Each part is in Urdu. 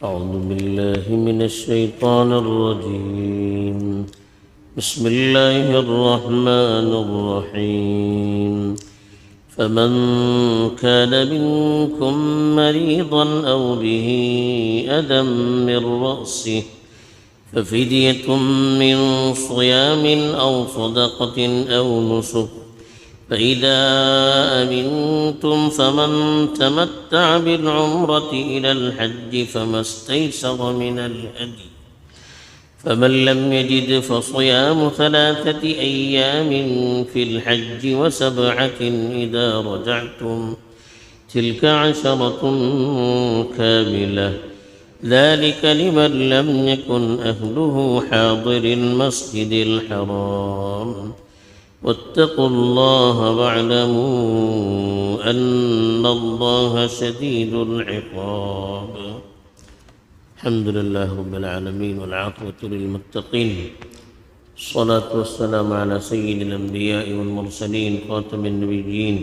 أعوذ بالله من الشيطان الرجيم. بسم الله الرحمن الرحيم. فمن كان منكم مريضا أو به أذى من رأسه ففدية من صيام أو صدقة أو نسك، فإذا أمنتم فمن تمتع بالعمرة إلى الحج فما استيسر من الهدي، فمن لم يجد فصيام 3 أيام في الحج و7 إذا رجعتم، تلك 10 كاملة، ذلك لمن لم يكن أهله حاضر المسجد الحرام، واتقوا الله واعلموا أن الله شديد العقاب. الحمد لله رب العالمين والعاقبة للمتقين، الصلاة والسلام على سيد الأنبياء والمرسلين خاتم النبيين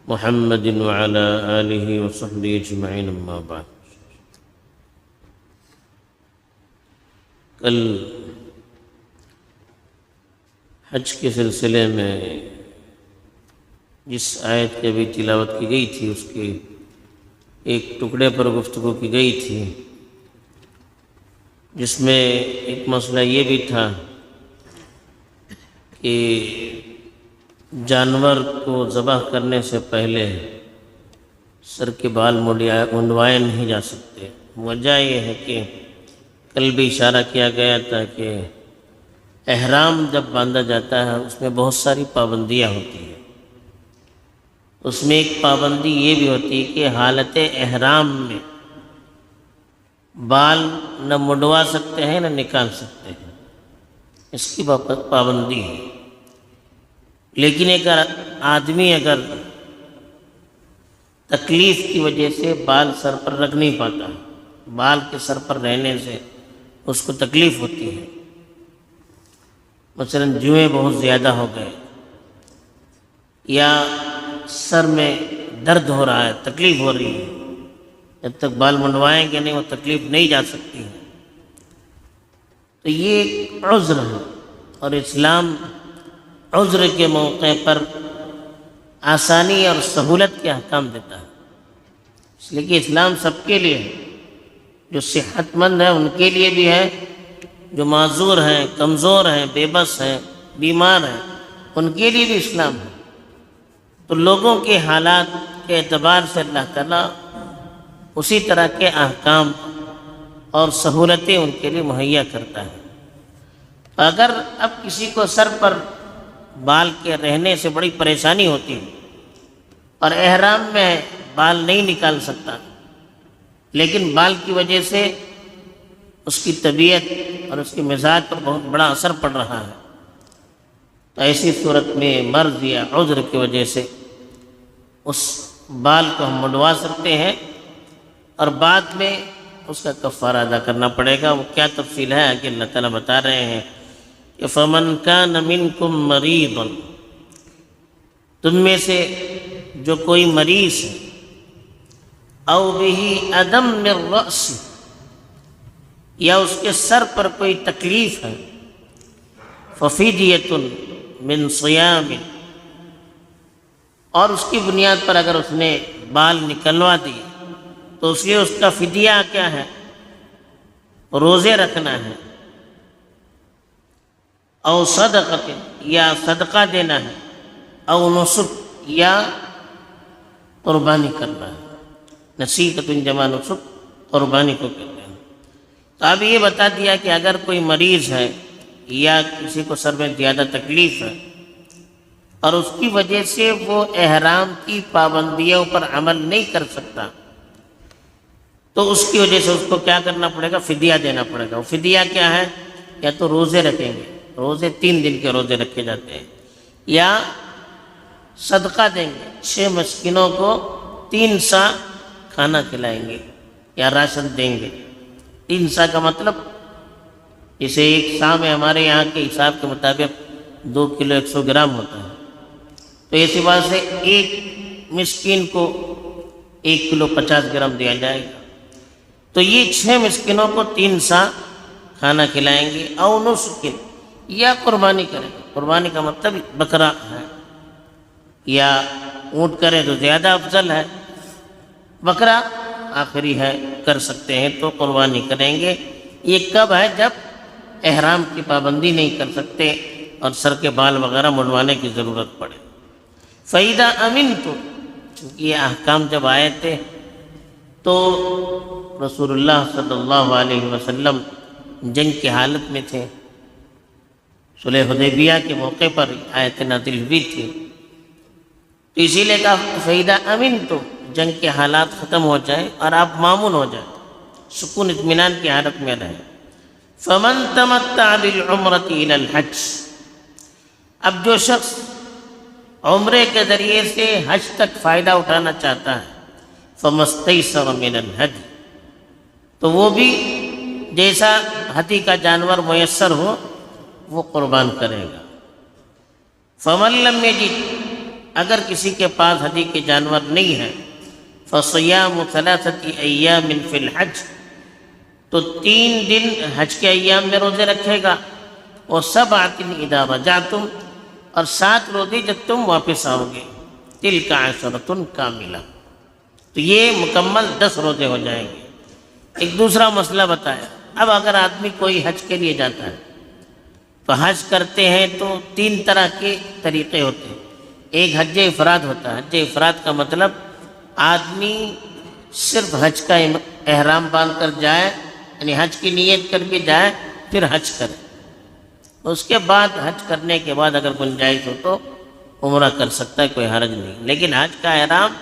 محمد وعلى آله وصحبه أجمعين، أما بعد. کل حج کے سلسلے میں جس آیت کی ابھی تلاوت کی گئی تھی اس کے ایک ٹکڑے پر گفتگو کی گئی تھی، جس میں ایک مسئلہ یہ بھی تھا کہ جانور کو ذبح کرنے سے پہلے سر کے بال منڈوائے نہیں جا سکتے. وجہ یہ ہے کہ کل بھی اشارہ کیا گیا تھا کہ احرام جب باندھا جاتا ہے اس میں بہت ساری پابندیاں ہوتی ہیں. اس میں ایک پابندی یہ بھی ہوتی ہے کہ حالت احرام میں بال نہ منڈوا سکتے ہیں نہ نکال سکتے ہیں، اس کی پابندی ہے. لیکن اگر آدمی تکلیف کی وجہ سے بال سر پر رکھ نہیں پاتا، بال کے سر پر رہنے سے اس کو تکلیف ہوتی ہے، مثلا جوئیں بہت زیادہ ہو گئے یا سر میں درد ہو رہا ہے، تکلیف ہو رہی ہے، جب تک بال منڈوائیں گے نہیں وہ تکلیف نہیں جا سکتی ہے. تو یہ ایک عذر ہے، اور اسلام عذر کے موقع پر آسانی اور سہولت کے احکام دیتا ہے. اس لیے کہ اسلام سب کے لیے ہے، جو صحت مند ہے ان کے لیے بھی ہے، جو معذور ہیں، کمزور ہیں، بے بس ہیں، بیمار ہیں، ان کے لیے بھی اسلام ہے. تو لوگوں کے حالات کے اعتبار سے اللہ تعالیٰ اسی طرح کے احکام اور سہولتیں ان کے لیے مہیا کرتا ہے. اگر اب کسی کو سر پر بال کے رہنے سے بڑی پریشانی ہوتی ہے اور احرام میں بال نہیں نکال سکتا، لیکن بال کی وجہ سے اس کی طبیعت اور اس کے مزاج پر بہت بڑا اثر پڑ رہا ہے، تو ایسی صورت میں مرض یا عذر کی وجہ سے اس بال کو ہم منڈوا سکتے ہیں، اور بعد میں اس کا کفارہ ادا کرنا پڑے گا. وہ کیا تفصیل ہے کہ اللہ تعالیٰ بتا رہے ہیں کہ فَمَنْ كَانَ مِنْكُمْ مَرِيضًا، تم میں سے جو کوئی مریض ہے، او بِهِ أَذًى مِّن رَأْسِهِ، یا اس کے سر پر کوئی تکلیف ہے، فَفِدْيَةٌ مِّن صِيَامٍ، اور اس کی بنیاد پر اگر اس نے بال نکلوا دیے تو اس لیے اس کا فدیہ کیا ہے؟ روزے رکھنا ہے. او صدقۃ، یا صدقہ دینا ہے. او نسک، یا قربانی کرنا ہے. نسیکۃ جمع نسک، قربانی کو کہتے ہیں. تو اب یہ بتا دیا کہ اگر کوئی مریض ہے یا کسی کو سر میں زیادہ تکلیف ہے اور اس کی وجہ سے وہ احرام کی پابندیوں پر عمل نہیں کر سکتا، تو اس کی وجہ سے اس کو کیا کرنا پڑے گا؟ فدیہ دینا پڑے گا. وہ فدیہ کیا ہے؟ یا تو روزے رکھیں گے، روزے 3 دن کے روزے رکھے جاتے ہیں، یا صدقہ دیں گے، 6 مسکینوں کو 3 سا کھانا کھلائیں گے یا راشن دیں گے. 3 سا کا مطلب جیسے ایک سا میں ہمارے یہاں کے حساب کے مطابق 2 کلو 100 گرام ہوتا ہے، تو اسی بات سے ایک مسکین کو 1 کلو 50 گرام دیا جائے گا. تو یہ 6 مسکینوں کو 3 سا کھانا کھلائیں گے، او نسک، یا قربانی کریں گے۔ قربانی کا مطلب بکرا ہے، یا اونٹ کریں تو زیادہ افضل ہے، بکرا آخری ہے، کر سکتے ہیں تو قربانی کریں گے۔ یہ کب ہے؟ جب احرام کی پابندی نہیں کر سکتے اور سر کے بال وغیرہ منڈوانے کی ضرورت پڑے۔ فَإِذَا أَمِنْتُمْ، چونکہ یہ احکام جب آئے تھے تو رسول اللہ صلی اللہ علیہ وسلم جنگ کی حالت میں تھے، صلح حدیبیہ کے موقع پر آیت نازل ہوئی تھی، تو اسی لیے کہا فَإِذَا أَمِنْتُمْ، جنگ کے حالات ختم ہو جائیں اور آپ مامون ہو جائیں، سکون اطمینان کی حالت میں رہیں۔ فَمَن تَمَتَّعَ بِالْعُمْرَةِ إِلَى الْحَجِّ، اب جو شخص عمرے کے ذریعے سے حج تک فائدہ اٹھانا چاہتا ہے، فَمَا اسْتَيْسَرَ مِنَ الْهَدْيِ، تو وہ بھی جیسا ہدی کا جانور میسر ہو وہ قربان کرے گا۔ فَمَن لَّمْ يَجِدْ، اگر کسی کے پاس ہدی کے جانور نہیں ہے، فَصِيَامُ 3 أَيَّامٍ فِي الْحَجِّ، تو 3 دن حج کے ایام میں روزے رکھے گا، وَسَبْعَةٍ إِذَا رَجَعْتُمْ، اور 7 روزے جب تم واپس آؤ گے، تِلْكَ عَشْرَةٌ كَامِلَةٌ، تو یہ مکمل 10 روزے ہو جائیں گے۔ ایک دوسرا مسئلہ بتایا، اب اگر آدمی کوئی حج کے لیے جاتا ہے تو حج کرتے ہیں تو 3 طرح کے طریقے ہوتے ہیں۔ ایک حج افراد ہوتا ہے، حج افراد کا مطلب آدمی صرف حج کا احرام باندھ کر جائے، یعنی حج کی نیت کر کے جائے پھر حج کرے، اس کے بعد حج کرنے کے بعد اگر گنجائش ہو تو عمرہ کر سکتا ہے، کوئی حرج نہیں، لیکن حج کا احرام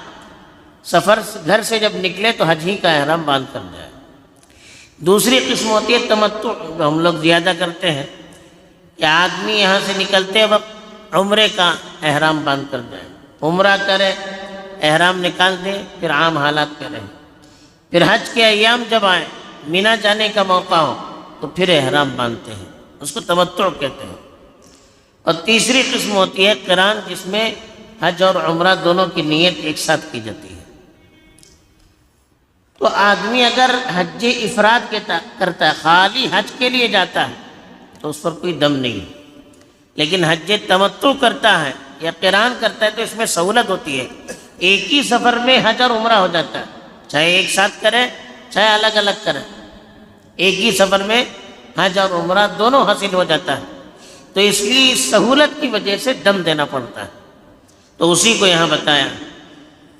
سفر گھر سے جب نکلے تو حج ہی کا احرام باندھ کر جائے۔ دوسری قسم ہوتی ہے تمتع، جو ہم لوگ زیادہ کرتے ہیں، کہ آدمی یہاں سے نکلتے وقت عمرے کا احرام باندھ کر جائے، عمرہ کرے، احرام نکال دے، پھر عام حالات پہ رہے، پھر حج کے ایام جب آئیں، مینا جانے کا موقع ہو تو پھر احرام باندھتے ہیں، اس کو تمتع کہتے ہیں۔ اور تیسری قسم ہوتی ہے قران، جس میں حج اور عمرہ دونوں کی نیت ایک ساتھ کی جاتی ہے۔ تو آدمی اگر حج افراد کرتا ہے، خالی حج کے لیے جاتا ہے، تو اس پر کوئی دم نہیں ہے، لیکن حج تمتع کرتا ہے یا قران کرتا ہے تو اس میں سہولت ہوتی ہے، ایک ہی سفر میں حج اور عمرہ ہو جاتا ہے، چاہے ایک ساتھ کرے چاہے الگ الگ کرے، ایک ہی سفر میں حج اور عمرہ دونوں حاصل ہو جاتا ہے، تو اس لیے سہولت کی وجہ سے دم دینا پڑتا ہے۔ تو اسی کو یہاں بتایا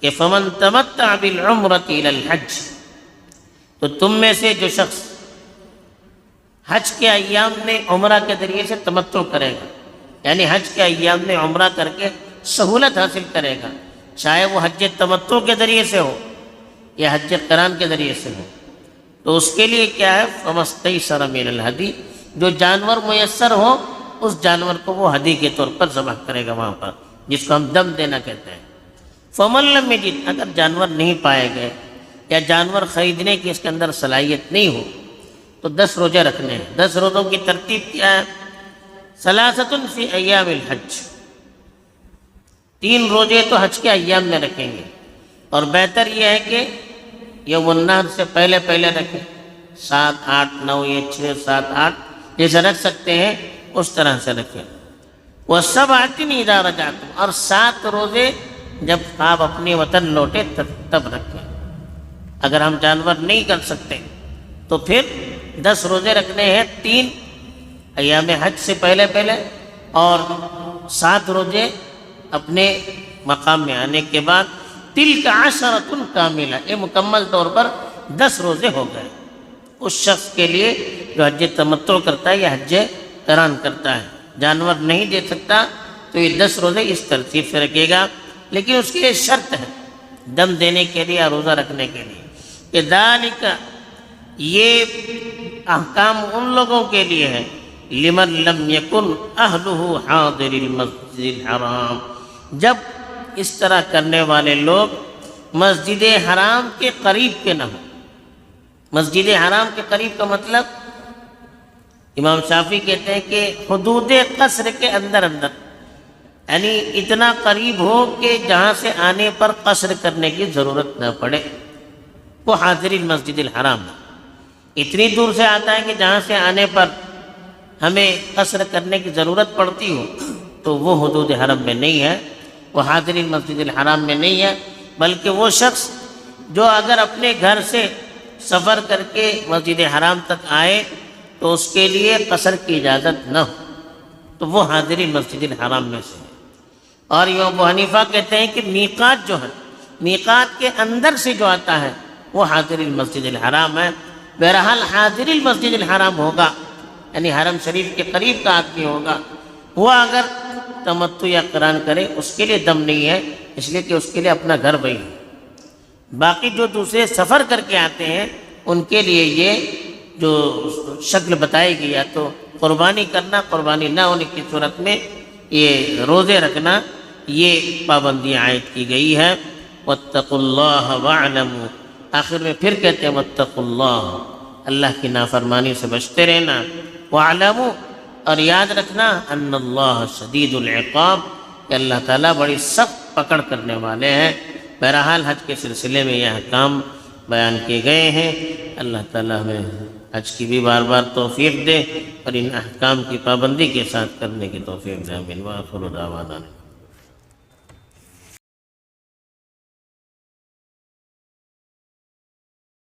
کہ فمن تمتع بالعمرۃ الی الحج، تو تم میں سے جو شخص حج کے ایام میں عمرہ کے ذریعے سے تمتع کرے گا، یعنی حج کے ایام میں عمرہ کر کے سہولت حاصل کرے گا، چاہے وہ حج تمتع کے ذریعے سے ہو یا حج قران کے ذریعے سے ہو، تو اس کے لیے کیا ہے فَمَا اسْتَيْسَرَ مِنَ الْهَدْيِ، جو جانور میسر ہو اس جانور کو وہ ہدی کے طور پر ذبح کرے گا وہاں پر، جس کو ہم دم دینا کہتے ہیں۔ فَمَن لَّمْ يَجِدْ، اگر جانور نہیں پائے گئے یا جانور خریدنے کی اس کے اندر صلاحیت نہیں ہو تو 10 روزے رکھنے ہیں۔ 10 روزوں کی ترتیب کیا ہے؟ 3 فی ایام الحج، 3 روزے تو حج کے ایام میں رکھیں گے، اور بہتر یہ ہے کہ یوم النحر سے پہلے رکھیں، 7، 8، 9، یہ 6، 7، 8 جیسے رکھ سکتے ہیں اس طرح سے رکھیں۔ وَسَبْعَةٍ إِذَا رَجَعْتُمْ، اور 7 روزے جب آپ اپنے وطن لوٹے تب رکھیں۔ اگر ہم جانور نہیں کر سکتے تو پھر 10 روزے رکھنے ہیں، 3 ایام حج سے پہلے اور 7 روزے اپنے مقام میں آنے کے بعد۔ تِلْكَ عَشْرَةٌ كَامِلَةٌ، یہ مکمل طور پر 10 روزے ہو گئے اس شخص کے لیے جو حج تمتع کرتا ہے یا حج قران کرتا ہے۔ جانور نہیں دے سکتا تو یہ 10 روزے اس ترتیب سے رکھے گا، لیکن اس کی ایک شرط ہے دم دینے کے لیے یا روزہ رکھنے کے لیے، کہ ذالک، یہ احکام ان لوگوں کے لیے ہے، لمن لم یکن اہلہ حاضر المسجد الحرام، جب اس طرح کرنے والے لوگ مسجد حرام کے قریب کے نہ ہوں۔ مسجد حرام کے قریب کا مطلب امام شافعی کہتے ہیں کہ حدود قصر کے اندر، یعنی اتنا قریب ہو کہ جہاں سے آنے پر قصر کرنے کی ضرورت نہ پڑے، وہ حاضرین مسجد الحرام ہے۔ اتنی دور سے آتا ہے کہ جہاں سے آنے پر ہمیں قصر کرنے کی ضرورت پڑتی ہو تو وہ حدود حرم میں نہیں ہے، وہ حاضرین مسجد الحرام میں نہیں ہے، بلکہ وہ شخص جو اگر اپنے گھر سے سفر کر کے مسجد حرام تک آئے تو اس کے لیے قصر کی اجازت نہ ہو تو وہ حاضرین مسجد الحرام میں سے ہے۔ اور امام ابو حنیفہ کہتے ہیں کہ میقات جو ہے، میقات کے اندر سے جو آتا ہے وہ حاضرین مسجد الحرام ہے۔ بہرحال حاضرین مسجد الحرام ہوگا یعنی حرم شریف کے قریب کا آدمی ہوگا، وہ اگر تمتع یا قران کرے اس کے لیے دم نہیں ہے، اس لیے کہ اس کے لیے اپنا گھر وہی ہے۔ باقی جو دوسرے سفر کر کے آتے ہیں ان کے لیے یہ جو شکل بتائی گئی ہے تو قربانی کرنا، قربانی نہ ہونے کی صورت میں یہ روزے رکھنا، یہ پابندیاں عائد کی گئی ہے۔ واتقوا اللہ واعلموا، آخر میں پھر کہتے ہیں واتقوا اللہ، اللہ کی نافرمانی سے بچتے رہنا، واعلموا، اور یاد رکھنا ان اللہ شدید العقاب، کہ اللہ تعالیٰ بڑی سخت پکڑ کرنے والے ہیں۔ بہرحال حج کے سلسلے میں یہ احکام بیان کیے گئے ہیں۔ اللہ تعالیٰ ہمیں حج کی بھی بار بار توفیق دے اور ان احکام کی پابندی کے ساتھ کرنے کی توفیق دے۔ آمین۔ وآخر دعوانا